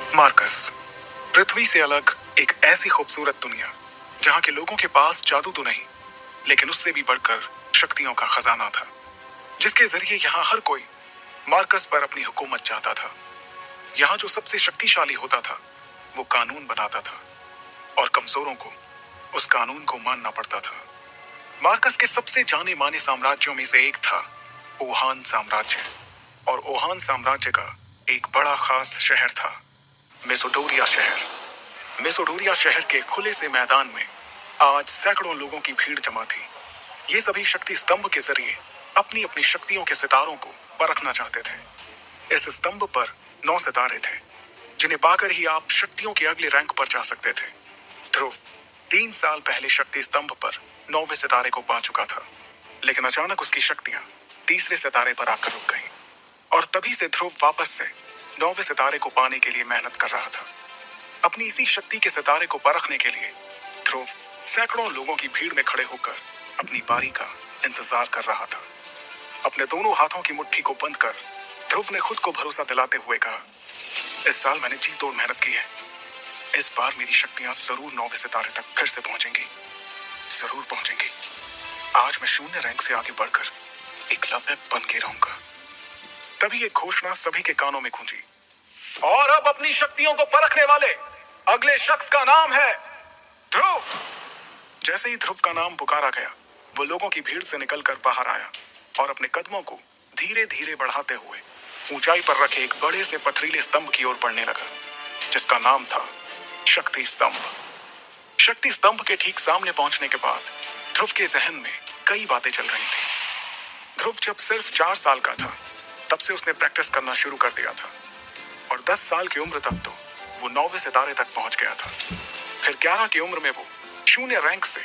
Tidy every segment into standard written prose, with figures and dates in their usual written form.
Marcus, पृथ्वी से अलग एक ऐसी खूबसूरत दुनिया जहां के लोगों के पास जादू तो नहीं, लेकिन उससे भी बढ़कर शक्तियों का खजाना था, जिसके जरिए यहाँ हर कोई मार्कस पर अपनी हुकूमत चाहता था। यहाँ जो सबसे शक्तिशाली होता था वो कानून बनाता था और कमजोरों को उस कानून को मानना पड़ता था। मार्कस के सबसे जाने माने साम्राज्यों में से एक था ओहान साम्राज्य, और ओहान साम्राज्य का एक बड़ा खास शहर था मेसोडोरिया शहर। मेसोडोरिया शहर के खुले से मैदान में आज सैकड़ों लोगों की भीड़ जमा थी। ये सभी शक्ति स्तंभ के जरिए अपनी अपनी शक्तियों के सितारों को परखना चाहते थे। इस स्तंभ पर 9 सितारे थे, जिन्हें पाकर ही आप शक्तियों के अगले रैंक पर जा सकते थे। ध्रुव 3 साल पहले शक्ति स्तंभ पर 9वें सितारे को पा चुका था, लेकिन अचानक उसकी शक्तियां तीसरे सितारे पर आकर रुक गईं। और तभी से ध्रुव वापस से 9वें सितारे को पाने के लिए मेहनत कर रहा था। अपनी इसी शक्ति के सितारे को परखने के लिए ध्रुव सैकड़ों लोगों की भीड़ में खड़े होकर अपनी बारी का इंतजार कर रहा था। अपने दोनों हाथों की मुट्ठी को बंद कर ध्रुव ने खुद को भरोसा दिलाते हुए कहा, इस साल मैंने जी तोड़ मेहनत की है। इस बार मेरी शक्तियां जरूर 9वें सितारे तक फिर से पहुंचेंगी, जरूर पहुंचेंगी। आज मैं शून्य रैंक से आगे बढ़कर एकलव्य बन के रहूंगा। तभी एक घोषणा सभी के कानों में गूंजी, और अब अपनी शक्तियों को परखने वाले अगले शख्स का नाम है ध्रुव। जैसे ही ध्रुव का नाम पुकारा गया, वो लोगों की भीड़ से निकलकर बाहर आया और अपने कदमों को धीरे धीरे बढ़ाते हुए ऊंचाई पर रखे एक बड़े से पथरीले स्तंभ की ओर बढ़ने लगा, जिसका नाम था शक्ति स्तंभ। शक्ति स्तंभ के ठीक सामने पहुंचने के बाद ध्रुव के जहन में कई बातें चल रही थी। ध्रुव जब सिर्फ 4 साल का था, तब से उसने प्रैक्टिस करना शुरू कर दिया था, और 10 साल की उम्र तक तो वो 9वें सितारे तक पहुंच गया था। फिर 11 की उम्र में वो शून्य रैंक से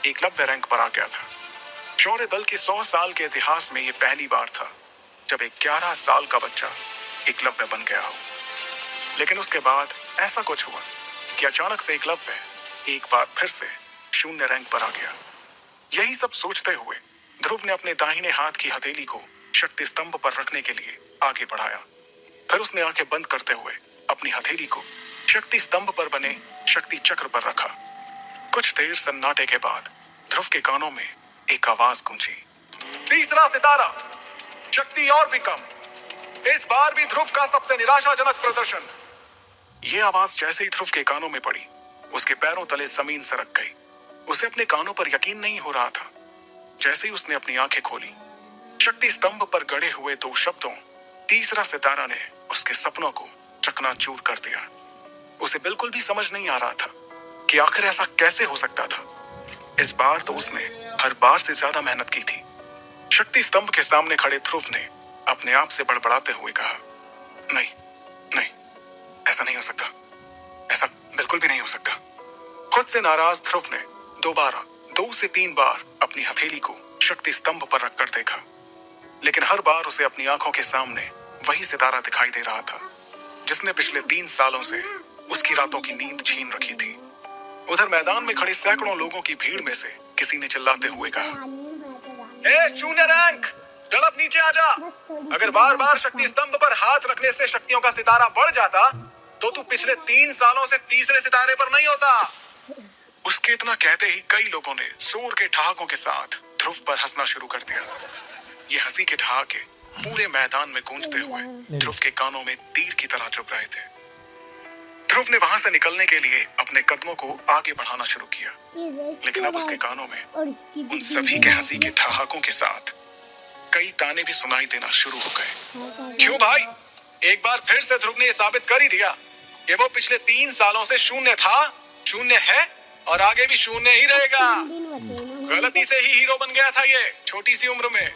एकलव्य रैंक पर आ गया था। शौर्य दल के 100 साल के इतिहास में ये पहली बार था जब एक 11 साल का बच्चा एकलव्य बन गया हो। लेकिन उसके बाद ऐसा कुछ हुआ कि अचानक से एकलव्य एक बार फिर से शून्य रैंक पर आ गया। यही सब सोचते हुए ध्रुव ने अपने दाहिने हाथ की हथेली को शक्ति स्तंभ पर रखने के लिए आगे बढ़ाया। फिर उसने आंखें बंद करते हुए अपनी हथेली को शक्ति स्तंभ पर बने शक्ति चक्र पर रखा। कुछ देर सन्नाटे के बाद ध्रुव के कानों में एक आवाज गूंजी, तीसरा सितारा, शक्ति और भी कम। इस बार भी ध्रुव का सबसे निराशाजनक प्रदर्शन। ये आवाज जैसे ही ध्रुव के कानों में पड़ी, उसके पैरों तले जमीन सरक गई। उसे अपने कानों पर यकीन नहीं हो रहा था। जैसे ही उसने अपनी आंखें खोली, शक्ति स्तंभ पर गड़े हुए 2 शब्दों तीसरा सितारा ने उसके सपनों को चकनाचूर कर दिया। उसे बिल्कुल भी समझ नहीं आ रहा था कि आखिर ऐसा कैसे हो सकता था। इस बार तो उसने हर बार से ज्यादा मेहनत की थी। शक्ति स्तंभ के सामने खड़े ध्रुव ने अपने आप से बड़बड़ाते हुए कहा, नहीं नहीं, ऐसा नहीं हो सकता, ऐसा बिल्कुल भी नहीं हो सकता। खुद से नाराज ध्रुव ने दोबारा 2 से 3 बार अपनी हथेली को शक्ति स्तंभ पर रखकर देखा, लेकिन हर बार उसे अपनी आंखों के सामने वही सितारा दिखाई दे रहा था जिसने पिछले 3 सालों से उसकी रातों की नींद छीन रखी थी। उधर मैदान में खड़े सैकड़ों लोगों की भीड़ में से किसी ने चिल्लाते हुए कहा, ए शून्य रैंक, जल्द नीचे आ जा। अगर बार बार शक्ति स्तंभ पर हाथ रखने से शक्तियों का सितारा बढ़ जाता तो तू पिछले 3 सालों से तीसरे सितारे पर नहीं होता। उसके इतना कहते ही कई लोगों ने जोर के ठहाकों के साथ ध्रुव पर हंसना शुरू कर दिया। ये हंसी के ठहाके पूरे मैदान में गूंजते हुए ध्रुव के कानों में तीर की तरह चुभ रहे थे। ध्रुव ने वहां से निकलने के लिए अपने कदमों को आगे बढ़ाना शुरू किया, लेकिन अब उसके कानों में उन सभी के हंसी के ठहाकों के साथ कई ताने भी सुनाई देना शुरू हो गए। क्यों भाई, एक बार फिर से ध्रुव ने यह साबित कर ही दिया कि वो पिछले 3 सालों से शून्य था, शून्य है और आगे भी शून्य ही रहेगा। गलती से ही हीरो बन गया था ये छोटी सी उम्र में।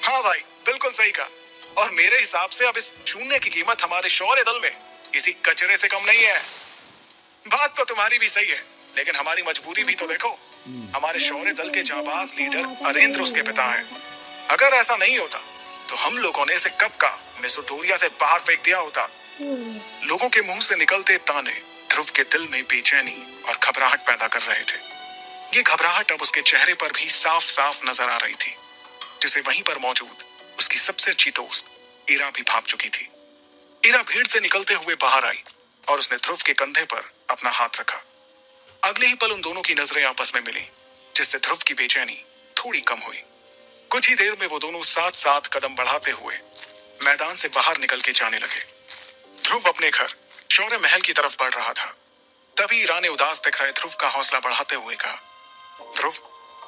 हाँ भाई, बिल्कुल सही कहा। और मेरे हिसाब से अब इस शून्य की कीमत हमारे शौर्य दल में किसी कचरे से कम नहीं है। बात तो तुम्हारी भी सही है, लेकिन हमारी मजबूरी भी तो देखो। हमारे शौर्य दल के जांबाज लीडर अरेंद्र उसके पिता हैं। अगर ऐसा नहीं होता तो हम लोगों ने इसे कब का मेसोडोरिया से बाहर फेंक दिया होता। लोगों के मुंह से निकलते ताने ध्रुव के दिल में बेचैनी और घबराहट पैदा कर रहे थे। ये घबराहट अब उसके चेहरे पर भी साफ साफ नजर आ रही थी, जिसे वहीं पर मौजूद उसकी सबसे अच्छी दोस्त इरा भी भाप चुकी थी। इरा भीड़ से निकलते हुए बाहर आई और उसने ध्रुव के कंधे पर अपना हाथ रखा। अगले ही पल उन दोनों की नजरें आपस में मिली, जिससे ध्रुव की बेचैनी थोड़ी कम हुई। कुछ ही देर में वो दोनों साथ साथ कदम बढ़ाते हुए मैदान से बाहर निकल के जाने लगे। ध्रुव अपने घर शौर्य महल की तरफ बढ़ रहा था। तभी ईरा ने उदास दिख रहे ध्रुव का हौसला बढ़ाते हुए कहा, ध्रुव,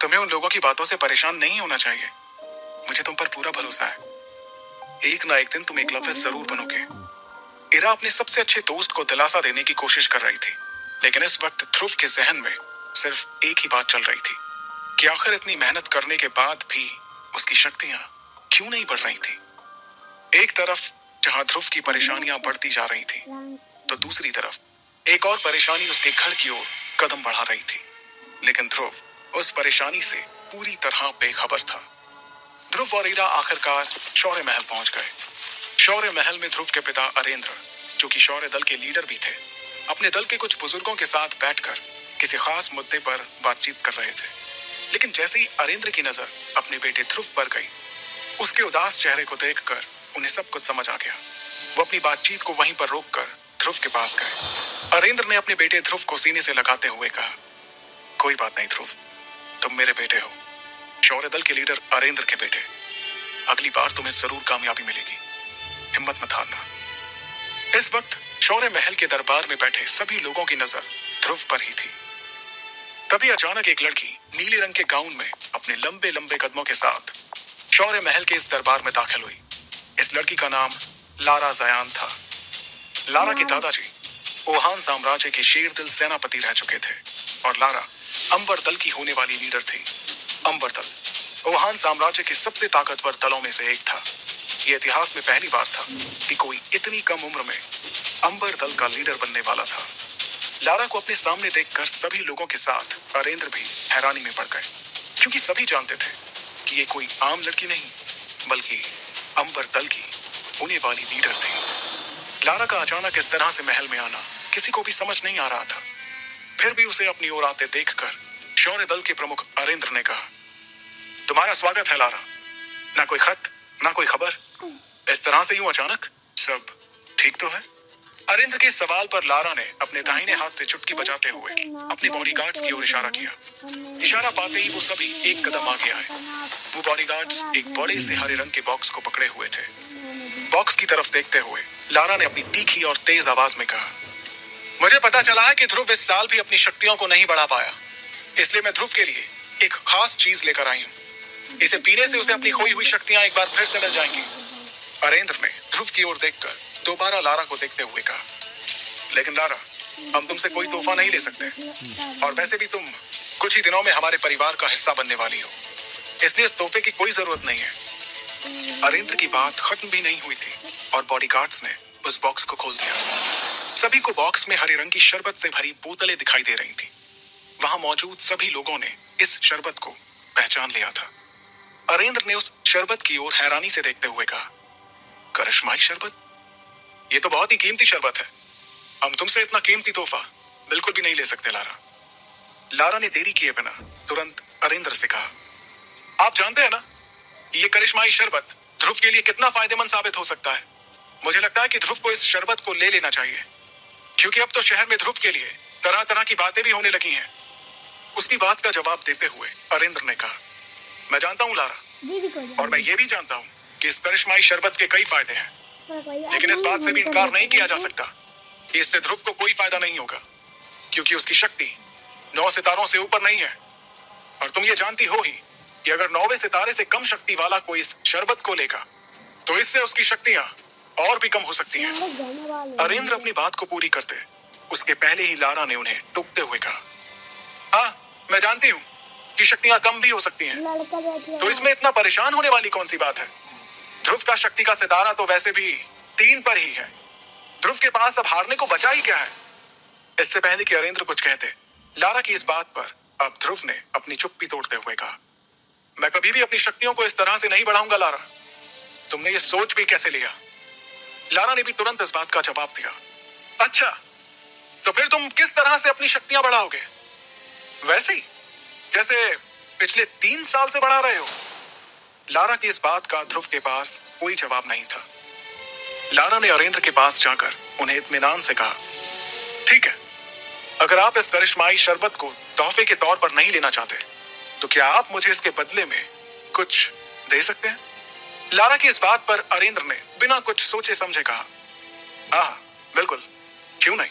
तुम्हें उन लोगों की बातों से परेशान नहीं होना चाहिए। मुझे तुम पर पूरा भरोसा है। एक ना एक दिन तुम एकलव्य जरूर बनोगे। ईरा अपने सबसे अच्छे दोस्त को दिलासा देने की कोशिश कर रही थी, लेकिन इस वक्त ध्रुव के जहन में सिर्फ एक ही बात चल रही थी कि आखिर इतनी मेहनत करने के बाद भी उसकी शक्तियां क्यों नहीं बढ़ रही थी। एक तरफ जहां ध्रुव की परेशानियां बढ़ती जा रही थी, तो दूसरी तरफ एक और परेशानी उसके घर की ओर कदम बढ़ा रही थी। लेकिन ध्रुव उस परेशानी से पूरी तरह बेखबर था। ध्रुव और ईरा आखिरकार शौर्य महल पहुंच गए। शौर्य महल में ध्रुव के पिता अरेंद्र, जो कि शौर्य दल के लीडर भी थे, अपने दल के कुछ बुजुर्गों के साथ बैठकर किसी खास मुद्दे पर बातचीत कर रहे थे। लेकिन जैसे ही अरेंद्र की नजर अपने बेटे ध्रुव पर गई, उसके उदास चेहरे को देखकर उन्हें सब कुछ समझ आ गया। वो अपनी बातचीत को वहीं पर रोककर ध्रुव के पास गए। अरेंद्र ने अपने बेटे ध्रुव को सीने से लगाते हुए कहा, कोई बात नहीं ध्रुव, तुम मेरे बेटे हो, शौर्य दल के लीडर अरेंद्र के बेटे। अगली बार तुम्हें जरूर कामयाबी मिलेगी, हिम्मत मत हारना। इस वक्त शौर्य महल के दरबार में बैठे सभी लोगों की नजर ध्रुव पर ही थी। तभी अचानक एक लड़की नीले रंग के गाउन में अपने लंबे लंबे कदमों के साथ शौर्य महल के इस दरबार में दाखिल हुई। इस लड़की का नाम लारा जयान था। लारा के दादाजी ओहान साम्राज्य के शेर दिल सेनापति रह चुके थे और लारा अंबर दल की होने वाली लीडर थी। अंबर दल ओहान साम्राज्य के सबसे ताकतवर दलों में से एक था। यह इतिहास में पहली बार था कि कोई इतनी कम उम्र में अंबर दल का लीडर बनने वाला था। लारा को अपने सामने देखकर सभी लोगों के साथ अरेंद्र भी हैरानी में पड़ गए, क्योंकि सभी जानते थे कि ये कोई आम लड़की नहीं, बल्कि अंबर दल की होने वाली लीडर थी। लारा का अचानक इस तरह से महल में आना किसी को भी समझ नहीं आ रहा था। फिर भी उसे अपनी ओर आते देखकर शौर्य दल के प्रमुख अरेंद्र ने कहा, तुम्हारा स्वागत है लारा। ना कोई खत, ना कोई खबर, इस तरह से यूं अचानक, सब ठीक तो है? अरेंद्र के सवाल पर लारा ने अपने दाहिने हाथ से चुटकी बजाते हुए अपने बॉडीगार्ड्स की ओर इशारा किया। इशारा पाते ही वो सभी एक कदम आगे आए। वो बॉडीगार्ड्स एक बड़े से हरे रंग के बॉक्स को पकड़े हुए थे। बॉक्स की तरफ देखते हुए लारा ने अपनी तीखी और तेज आवाज में कहा, मुझे पता चला है कि ध्रुव इस साल भी अपनी शक्तियों को नहीं बढ़ा पाया, इसलिए मैं ध्रुव के लिए एक खास चीज लेकर आई हूँ। इसे पीने से उसे अपनी खोई हुई शक्तियां एक बार फिर से मिल जाएंगी। अरेंद्र ने ध्रुव की ओर देखकर दोबारा लारा को देखते हुए कहा, लेकिन लारा, हम तुमसे कोई तोहफा नहीं ले सकते, और वैसे भी तुम कुछ ही दिनों में हमारे परिवार का हिस्सा बनने वाली हो, इसलिए इस तोहफे की कोई जरूरत नहीं है। अरेंद्र की बात खत्म भी नहीं हुई थी और बॉडीगार्ड्स ने उस बॉक्स को खोल दिया। सभी को बॉक्स में हरे रंग की शरबत से भरी बोतलें दिखाई दे रही थी। वहां मौजूद सभी लोगों ने इस शरबत को पहचान लिया था। अरेंद्र ने उस शरबत की ओर हैरानी से देखते हुए कहा, करिश्माई शरबत? ये तो बहुत ही कीमती शरबत है। हम तुमसे इतना कीमती तोहफा बिल्कुल भी नहीं ले सकते लारा। लारा ने देरी किए बिना तुरंत अरेंद्र से कहा, आप जानते हैं ना, ये करिश्माई शरबत ध्रुव के लिए कितना फायदेमंद साबित हो सकता है। मुझे लगता है कि ध्रुव को इस शरबत को ले लेना चाहिए, क्योंकि अब तो शहर में ध्रुव के लिए तरह तरह की बातें भी होने लगी हैं। उसकी बात का जवाब देते हुए अरेंद्र ने कहा, मैं जानता हूँ लारा, और मैं ये भी जानता हूँ कि इस करिश्माई शरबत के कई फायदे हैं, लेकिन इस बात से भी इनकार नहीं किया जा सकता कि इससे ध्रुव को कोई फायदा नहीं होगा, क्योंकि उसकी शक्ति 9 सितारों से ऊपर नहीं है। और तुम ये जानती हो ही कि अगर 9वें सितारे से कम शक्ति वाला कोई इस शरबत को लेगा, तो इससे उसकी शक्तियां और भी कम हो सकती हैं। अरेंद्र अपनी बात को पूरी करते उसके पहले ही लारा ने उन्हें टोकते हुए कहा, हाँ, मैं जानती हूँ कि शक्तियां कम भी हो सकती हैं, तो इसमें इतना परेशान होने वाली कौन सी बात है? ध्रुव का शक्ति का सितारा तो वैसे भी 3 पर ही है। ध्रुव के पास अब हारने को बचा ही क्या है? इससे पहले कि अरेंद्र कुछ कहते, लारा की इस बात पर अब ध्रुव ने अपनी चुप्पी तोड़ते हुए कहा, मैं कभी भी अपनी शक्तियों को इस तरह से नहीं बढ़ाऊंगा लारा। तुमने ये सोच भी कैसे लिया? लारा ने भी तुरंत इस बात का जवाब दिया, अच्छा, तो फिर तुम किस तरह से अपनी शक्तियां बढ़ाओगे? वैसे ही जैसे पिछले 3 साल से बढ़ा रहे हो। लारा की इस बात का ध्रुव के पास कोई जवाब नहीं था। लारा ने अरेंद्र के पास जाकर उन्हें इत्मीनान से कहा, ठीक है, अगर आप इस करिश्माई शरबत को तोहफे के तौर पर नहीं लेना चाहते तो क्या आप मुझे इसके बदले में कुछ दे सकते हैं? लारा की इस बात पर अरेंद्र ने बिना कुछ सोचे समझे कहा, हाँ बिल्कुल, क्यों नहीं,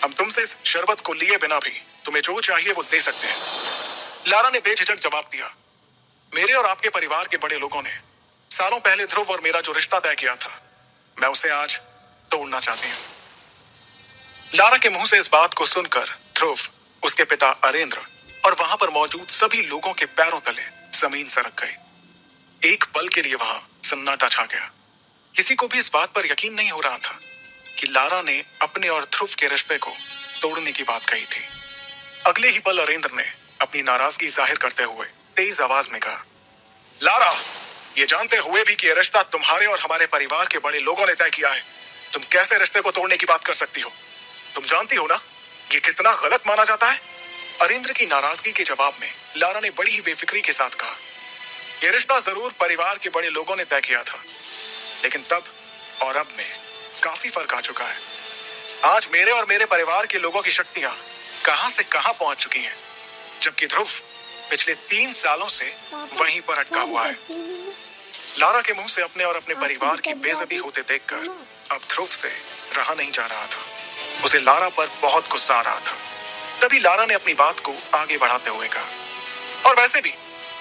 हम तुमसे इस शरबत को लिए बिना भी तुम्हें जो चाहिए वो दे सकते हैं। लारा ने बेझिझक जवाब दिया, मेरे और आपके परिवार के बड़े लोगों ने सालों पहले ध्रुव और मेरा जो रिश्ता तय किया था, मैं उसे आज तोड़ना चाहती हूँ। लारा के मुंह से इस बात को सुनकर ध्रुव, उसके पिता अरेंद्र और वहां पर मौजूद सभी लोगों के पैरों तले जमीन सरक गई। एक पल के लिए वहां सन्नाटा छा गया। किसी को भी इस बात पर यकीन नहीं हो रहा था कि लारा ने अपने और ध्रुव के रिश्ते को तोड़ने की बात कही थी। अगले ही पल अरेंद्र ने अपनी नाराजगी जाहिर करते हुए तेज आवाज में कहा, लारा, ये जानते हुए भी कि यह रिश्ता तुम्हारे और हमारे परिवार के बड़े लोगों ने तय किया है, तुम कैसे रिश्ते को तोड़ने की बात कर सकती हो? तुम जानती हो ना ये कितना गलत माना जाता है? अरेंद्र की नाराजगी के जवाब में लारा ने बड़ी ही बेफिक्री के साथ कहा, यह रिश्ता जरूर परिवार के बड़े लोगों ने तय किया था, लेकिन तब और अब में काफी फर्क आ चुका है। आज मेरे और मेरे परिवार के लोगों की शक्तियां कहां से कहां पहुंच चुकी हैं, जबकि ध्रुव पिछले 3 सालों से वहीं पर अटका हुआ है। लारा के मुंह से अपने और अपने परिवार की बेइज्जती होते देखकर अब ध्रुव से रहा नहीं जा रहा था। उसे लारा पर बहुत गुस्सा आ रहा था। तभी लारा ने अपनी बात को आगे बढ़ाते हुए कहा, और वैसे भी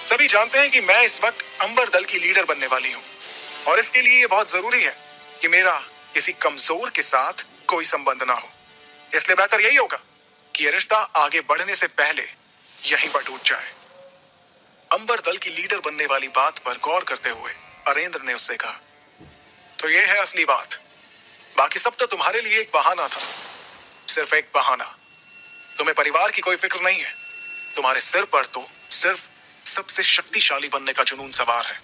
सभी जानते हैं कि मैं इस वक्त अंबर दल की लीडर बनने वाली हूँ, और इसके लिए ये बहुत जरूरी है कि मेरा किसी कमजोर के साथ कोई संबंध ना हो। इसलिए बेहतर यही होगा कि यह रिश्ता आगे बढ़ने से पहले यहीं पर टूट जाए। अंबर दल की लीडर बनने वाली बात पर गौर करते हुए अरेंद्र ने उससे कहा, तो ये है असली बात, बाकी सब तो तुम्हारे लिए एक बहाना था, सिर्फ एक बहाना। तुम्हें परिवार की कोई फिक्र नहीं है, तुम्हारे सिर पर तो सिर्फ सबसे शक्तिशाली बनने का जुनून सवार है,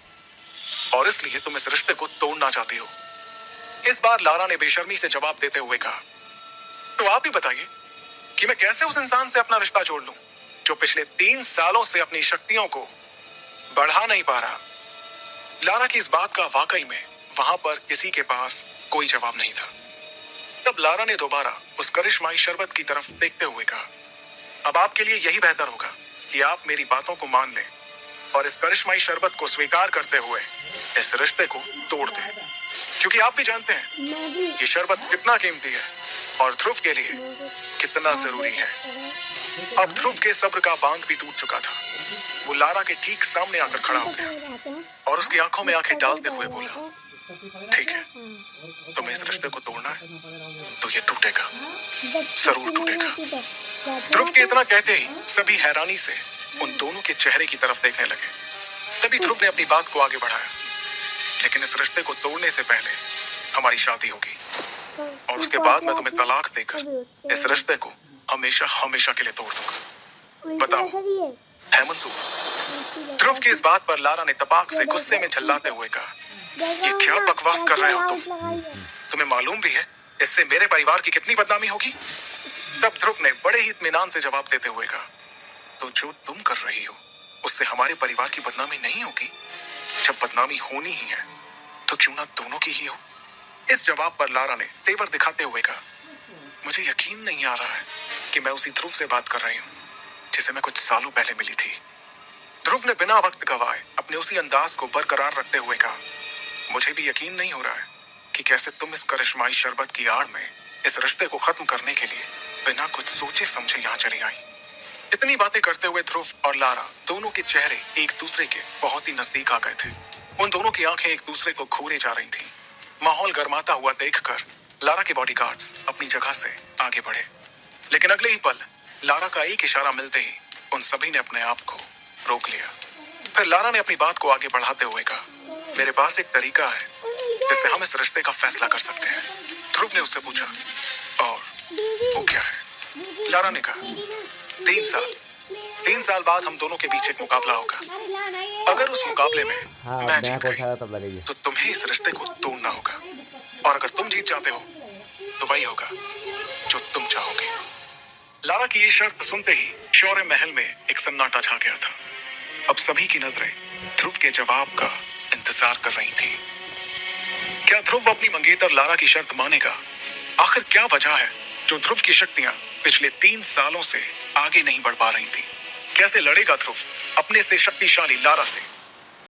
और इसलिए तुम इस रिश्ते को तोड़ना चाहती हो। इस बार लारा ने बेशर्मी से जवाब देते हुए कहा, तो आप ही बताइए कि मैं कैसे उस इंसान से अपना रिश्ता जोड़ लूं जो पिछले 3 सालों से अपनी शक्तियों को बढ़ा नहीं पा रहा। लारा की इस बात का वाकई में वहां पर किसी के पास कोई जवाब नहीं था। तब लारा ने दोबारा उस करिश्माई शरबत की तरफ देखते हुए कहा, अब आपके लिए यही बेहतर होगा कि आप मेरी बातों को मान लें और इस करिश्माई शरबत को स्वीकार करते हुए इस रिश्ते को तोड़ दें, क्योंकि आप भी जानते हैं ये शरबत कितना कीमती है और ध्रुव के लिए कितना जरूरी है। अब ध्रुव के सब्र का बांध भी टूट चुका था। वो लारा के ठीक सामने आकर खड़ा हो गया और उसकी आंखों में आंखें डालते हुए बोला, ठीक है, तुम्हें इस रिश्ते को तोड़ना है तो ये टूटेगा, जरूर टूटेगा। ध्रुव के इतना कहते ही सभी हैरानी से उन दोनों के चेहरे की तरफ देखने लगे। तभी ध्रुव ने अपनी बात को आगे बढ़ाया, लेकिन इस रिश्ते को तोड़ने से पहले हमारी शादी होगी, और उसके बाद मैं तुम्हें तलाक देकर इस रिश्ते को हमेशा हमेशा के लिए तोड़ दूंगा। बताओ, है मंजूर? ध्रुव की इस बात पर लारा ने तपाक से गुस्से में झल्लाते हुए कहा, ये क्या बकवास कर रहे हो तुम? तुम्हें मालूम भी है इससे मेरे परिवार की कितनी बदनामी होगी? तब ध्रुव ने बड़े ही इत्मीनान से जवाब देते हुए कहा, तो जो तुम कर रही हो उससे हमारे परिवार की बदनामी नहीं होगी? जब बदनामी होनी ही है तो क्यों ना दोनों की ही हो। इस जवाब पर लारा ने तेवर दिखाते हुए कहा, मुझे यकीन नहीं आ रहा है कि मैं उसी ध्रुव से बात कर रही हूँ जिसे मैं कुछ सालों पहले मिली थी। ध्रुव ने बिना वक्त गवाए अपने उसी अंदाज को बरकरार रखते हुए कहा, मुझे भी यकीन नहीं हो रहा है कि कैसे तुम इस करिश्माई शरबत की आड़ में इस रिश्ते को खत्म करने के लिए बिना कुछ सोचे समझे यहाँ चली आई। इतनी बातें करते हुए ध्रुव और लारा दोनों के चेहरे एक दूसरे के बहुत ही नजदीक आ गए थे। उन दोनों की आंखें एक दूसरे को घूरे जा रही थीं। माहौल गर्माता हुआ देखकर लारा के बॉडीगार्ड्स अपनी जगह से आगे बढ़े, लेकिन अगले ही पल लारा का एक इशारा मिलते ही उन सभी ने अपने आप को रोक लिया। फिर लारा ने अपनी बात को आगे बढ़ाते हुए कहा, मेरे पास एक तरीका है जिससे हम इस रिश्ते का फैसला कर सकते हैं। ध्रुव ने उससे पूछा, और वो क्या है? लारा ने कहा, 3 साल बाद हम दोनों के बीच एक मुकाबला होगा। अगर उस मुकाबले में मैं जीत गई तो तुम्हें इस रिश्ते को तोड़ना होगा, और अगर तुम जीत जाते हो तो वही होगा जो तुम चाहोगे। लारा की ये शर्त सुनते ही शौर्य महल में एक सन्नाटा छा गया था। अब सभी की नजरें ध्रुव के जवाब का इंतजार कर रही थी। क्या ध्रुव अपनी मंगेतर लारा की शर्त मानेगा? आखिर क्या वजह है जो ध्रुव की शक्तियां पिछले 3 सालों से आगे नहीं बढ़ पा रही थी? कैसे लड़ेगा ध्रुव अपने से शक्तिशाली लारा से?